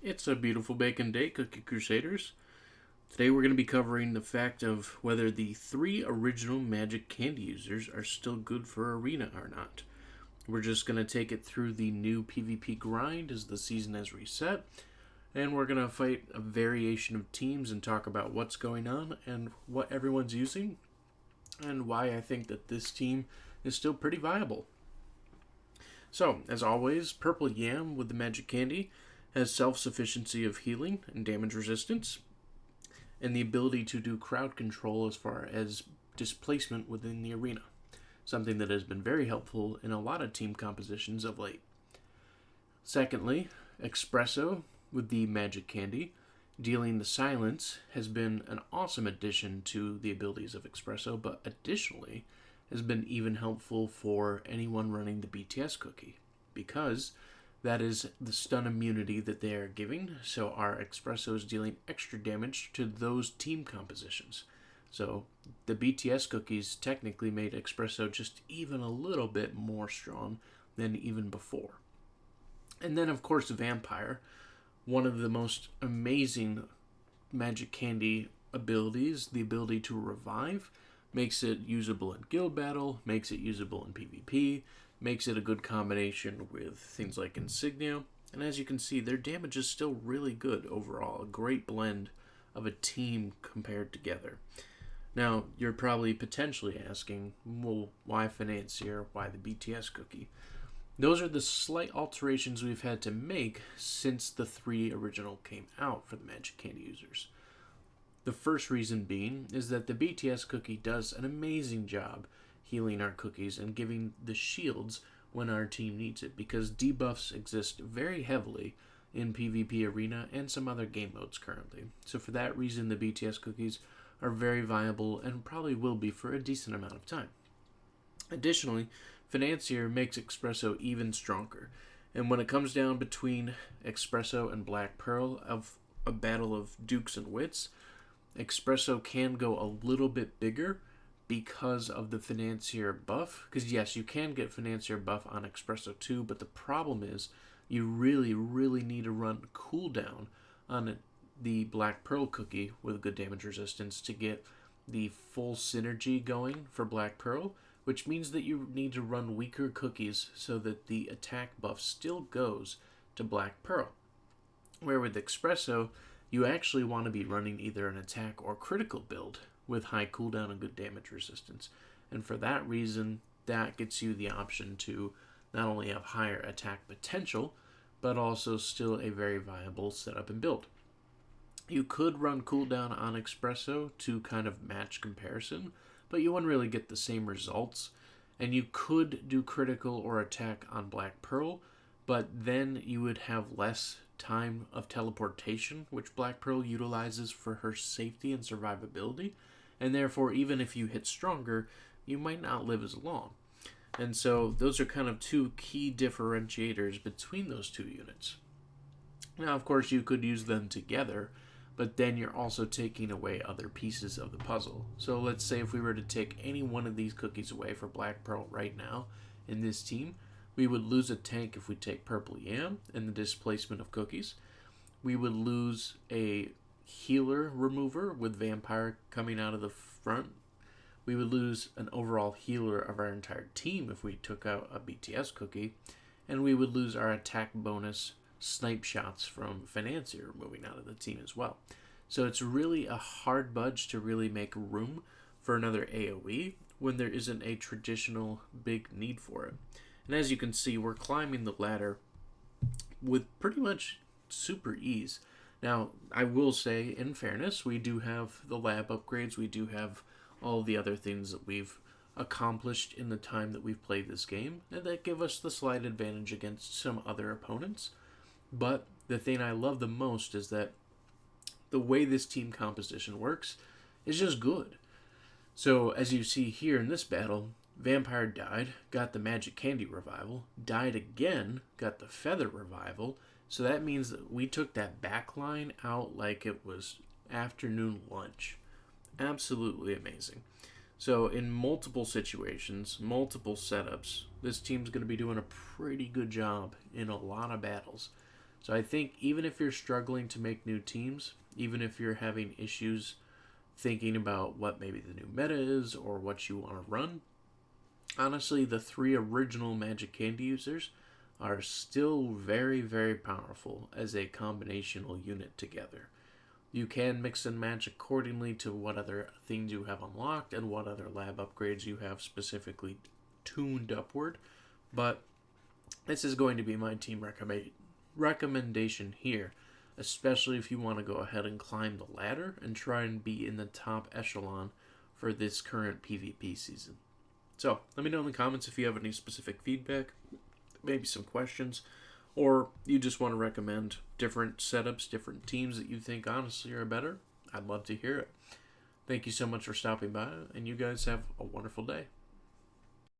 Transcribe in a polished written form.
It's a beautiful bacon day, Cookie Crusaders. Today we're going to be covering the fact of whether the three original Magic Candy users are still good for Arena or not. We're just going to take it through the new PvP grind as the season has reset, and we're going to fight a variation of teams and talk about what's going on and what everyone's using, and why I think that this team is still pretty viable. So, as always, Purple Yam with the Magic Candy has self-sufficiency of healing and damage resistance, and the ability to do crowd control as far as displacement within the arena, something that has been very helpful in a lot of team compositions of late. Secondly, Espresso with the Magic Candy, dealing the silence, has been an awesome addition to the abilities of Espresso, but additionally has been even helpful for anyone running the BTS cookie, because that is the stun immunity that they are giving, so our Espresso is dealing extra damage to those team compositions. So the BTS cookies technically made Espresso just even a little bit more strong than even before. And then, of course, Vampire, one of the most amazing Magic Candy abilities, the ability to revive, makes it usable in guild battle, makes it usable in PvP, makes it a good combination with things like Insignia, and as you can see, their damage is still really good overall, a great blend of a team compared together. Now, you're probably potentially asking, well, why Financier, why the BTS cookie? Those are the slight alterations we've had to make since the three original came out for the Magic Candy users. The first reason being is that the BTS cookie does an amazing job healing our cookies and giving the shields when our team needs it, because debuffs exist very heavily in PvP Arena and some other game modes currently. So for that reason, the BTS cookies are very viable and probably will be for a decent amount of time. Additionally, Financier makes Espresso even stronger, and when it comes down between Espresso and Black Pearl of a battle of dukes and wits, Espresso can go a little bit bigger because of the Financier buff. Because yes, you can get Financier buff on Espresso too, but the problem is you really, really need to run cooldown on the Black Pearl cookie with good damage resistance to get the full synergy going for Black Pearl, which means that you need to run weaker cookies so that the attack buff still goes to Black Pearl. Where with Espresso, you actually want to be running either an attack or critical build with high cooldown and good damage resistance. And for that reason, that gets you the option to not only have higher attack potential, but also still a very viable setup and build. You could run cooldown on Espresso to kind of match comparison, but you wouldn't really get the same results. And you could do critical or attack on Black Pearl, but then you would have less time of teleportation, which Black Pearl utilizes for her safety and survivability, and therefore even if you hit stronger, you might not live as long. And so those are kind of two key differentiators between those two units. Now, of course, you could use them together, but then you're also taking away other pieces of the puzzle. So let's say if we were to take any one of these cookies away for Black Pearl right now in this team, we would lose a tank if we take Purple Yam and the displacement of cookies. We would lose a healer remover with Vampire coming out of the front. We would lose an overall healer of our entire team if we took out a BTS cookie. And we would lose our attack bonus snipe shots from Financier moving out of the team as well. So it's really a hard budge to really make room for another AoE when there isn't a traditional big need for it. And as you can see, we're climbing the ladder with pretty much super ease. Now, I will say, in fairness, we do have the lab upgrades, we do have all the other things that we've accomplished in the time that we've played this game, and that give us the slight advantage against some other opponents. But the thing I love the most is that the way this team composition works is just good. So, as you see here in this battle, Vampire died, got the Magic Candy revival, died again, got the Feather revival. So that means that we took that back line out like it was afternoon lunch. Absolutely amazing. So in multiple situations, multiple setups, this team's going to be doing a pretty good job in a lot of battles. So I think even if you're struggling to make new teams, even if you're having issues thinking about what maybe the new meta is or what you want to run, honestly, the 3 original Magic Candy users are still very, very powerful as a combinational unit together. You can mix and match accordingly to what other things you have unlocked and what other lab upgrades you have specifically tuned upward, but this is going to be my team recommendation here, especially if you want to go ahead and climb the ladder and try and be in the top echelon for this current PvP season. So, let me know in the comments if you have any specific feedback, maybe some questions, or you just want to recommend different setups, different teams that you think honestly are better. I'd love to hear it. Thank you so much for stopping by, and you guys have a wonderful day.